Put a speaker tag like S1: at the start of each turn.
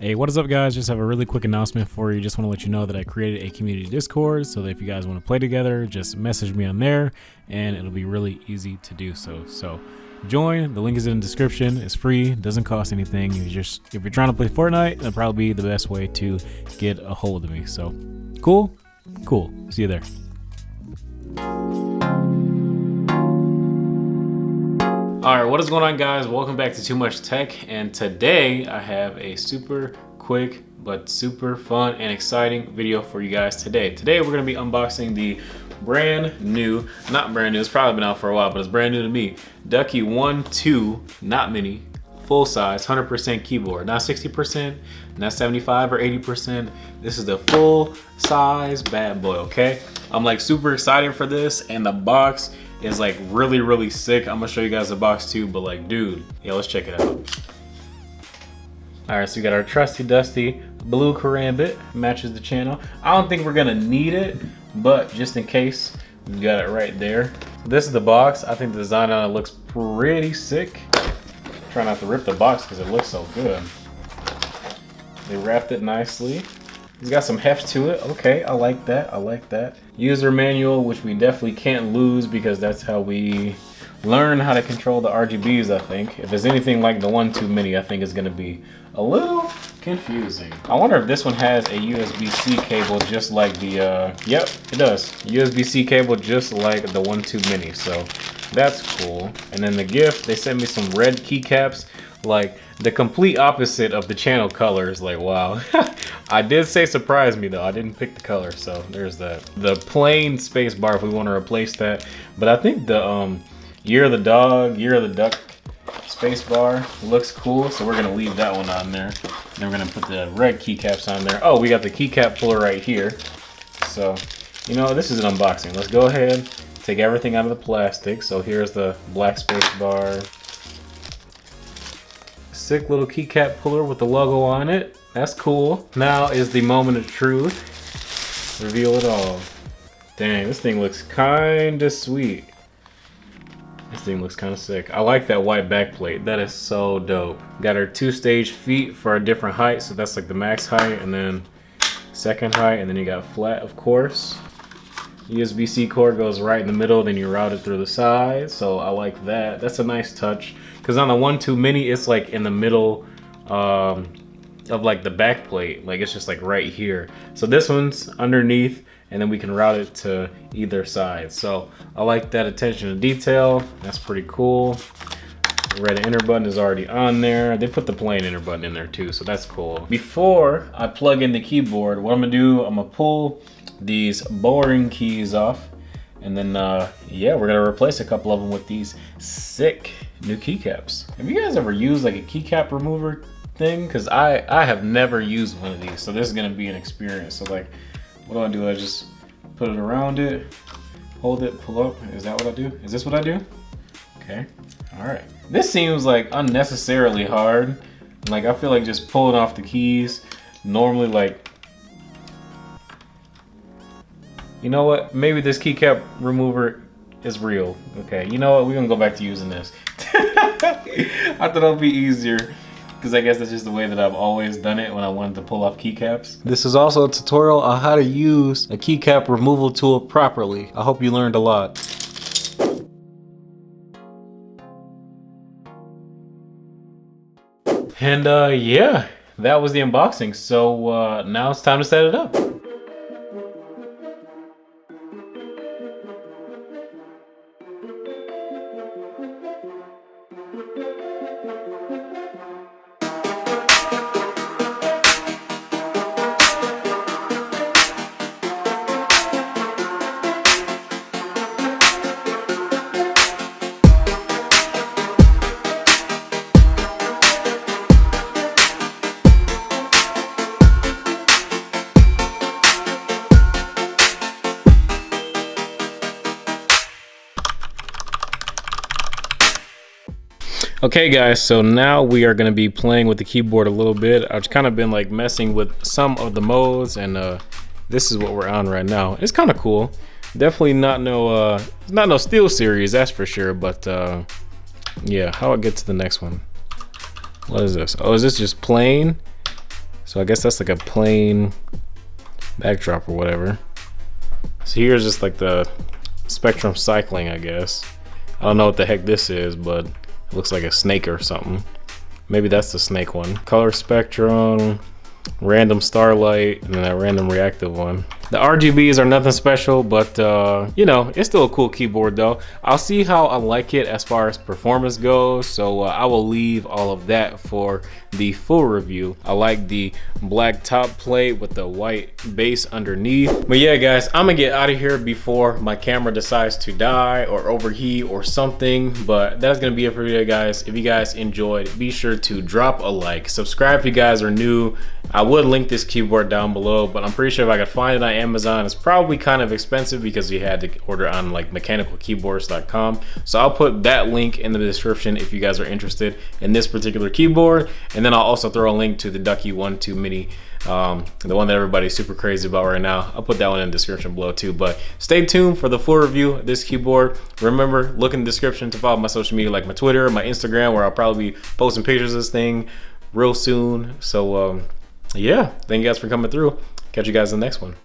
S1: Hey, what is up, guys? Just have a really quick announcement for you. Just want to let you know that I created a community Discord, so that if you guys want to play together, just message me on there and it'll be really easy to do so. So join, the link is in the description. It's free, doesn't cost anything. If you're trying to play Fortnite, that'll probably be the best way to get a hold of me. So cool. See you there. Alright, what is going on, guys? Welcome back to Too Much Tech, and today I have a super quick but super fun and exciting video for you guys today. Today we're going to be unboxing the brand new, not brand new, it's probably been out for a while, but it's brand new to me, Ducky 1-2, not mini, full size, 100% keyboard. Not 60%, not 75 or 80%. This is the full size bad boy, okay? I'm like super excited for this, and the box is like really sick. I'm gonna show you guys the box too, but like, dude, yeah, let's check it out. All right, so we got our trusty dusty blue karambit, matches the channel. I don't think we're gonna need it, but just in case, we got it right there. So this is the box. I think the design on it looks pretty sick. Try not to rip the box because it looks so good. They wrapped it nicely. It's got some heft to it. Okay, I like that. User manual, which we definitely can't lose because that's how we learn how to control the RGBs, I think. If it's anything like the 1-2 mini, I think it's gonna be a little confusing. I wonder if this one has a USB-C cable just like the, yep, it does. USB-C cable just like the 1-2 mini, so that's cool. And then the gift, they sent me some red keycaps, like the complete opposite of the channel colors. Like, wow. I did say surprise me though. I didn't pick the color, so there's that. The plain space bar if we want to replace that. But I think the Year of the Dog, Year of the Duck space bar looks cool, so we're gonna leave that one on there. Then we're gonna put the red keycaps on there. Oh, we got the keycap puller right here. So, you know, this is an unboxing. Let's go ahead, take everything out of the plastic. So here's the black space bar. Sick little keycap puller with the logo on it. That's cool. Now is the moment of truth. Reveal it all. Dang, this thing looks kinda sweet. This thing looks kinda sick. I like that white backplate. That is so dope. Got our 2-stage feet for a different height. So that's like the max height and then second height. And then you got flat, of course. USB-C cord goes right in the middle, then you route it through the side. So I like that. That's a nice touch. Because on the 1-2 mini, it's like in the middle of like the back plate. Like it's just like right here. So this one's underneath, and then we can route it to either side. So I like that attention to detail. That's pretty cool. The red enter button is already on there. They put the plain enter button in there too, so that's cool. Before I plug in the keyboard, what I'm gonna do, I'm gonna pull these boring keys off, and then yeah, we're gonna replace a couple of them with these sick new keycaps. Have you guys ever used like a keycap remover thing? Because I have never used one of these, so this is gonna be an experience. So like, what do? I just put it around it, hold it, pull up. Is that what I do? Is this what I do? Okay, all right. This seems like unnecessarily hard. Like I feel like just pulling off the keys, normally like, you know what? Maybe this keycap remover is real. Okay, you know what? We're gonna go back to using this. I thought it'll be easier because I guess that's just the way that I've always done it when I wanted to pull off keycaps. This is also a tutorial on how to use a keycap removal tool properly. I hope you learned a lot. And yeah, that was the unboxing. So now it's time to set it up. Okay guys, so now we are going to be playing with the keyboard a little bit. I've kind of been like messing with some of the modes, and this is what we're on right now. It's kind of cool. Definitely not no Steel Series, that's for sure, but yeah, how do I get to the next one? What is this? Oh, is this just plain? So I guess that's like a plain backdrop or whatever. So here's just like the Spectrum Cycling, I guess. I don't know what the heck this is, but it looks like a snake or something. Maybe that's the snake one. Color spectrum, random starlight, and then that random reactive one. The RGBs are nothing special, but you know, it's still a cool keyboard though. I'll see how I like it as far as performance goes, so I will leave all of that for the full review. I like the black top plate with the white base underneath. But yeah guys, I'm gonna get out of here before my camera decides to die or overheat or something. But that's gonna be it for today guys. If you guys enjoyed, be sure to drop a like, subscribe if you guys are new. I would link this keyboard down below, but I'm pretty sure if I could find it on Amazon, it's probably kind of expensive because you had to order on like mechanicalkeyboards.com. So I'll put that link in the description if you guys are interested in this particular keyboard. And then I'll also throw a link to the Ducky One 2 Mini, the one that everybody's super crazy about right now. I'll put that one in the description below too. But stay tuned for the full review of this keyboard. Remember, look in the description to follow my social media like my Twitter, my Instagram, where I'll probably be posting pictures of this thing real soon. So yeah, thank you guys for coming through. Catch you guys in the next one.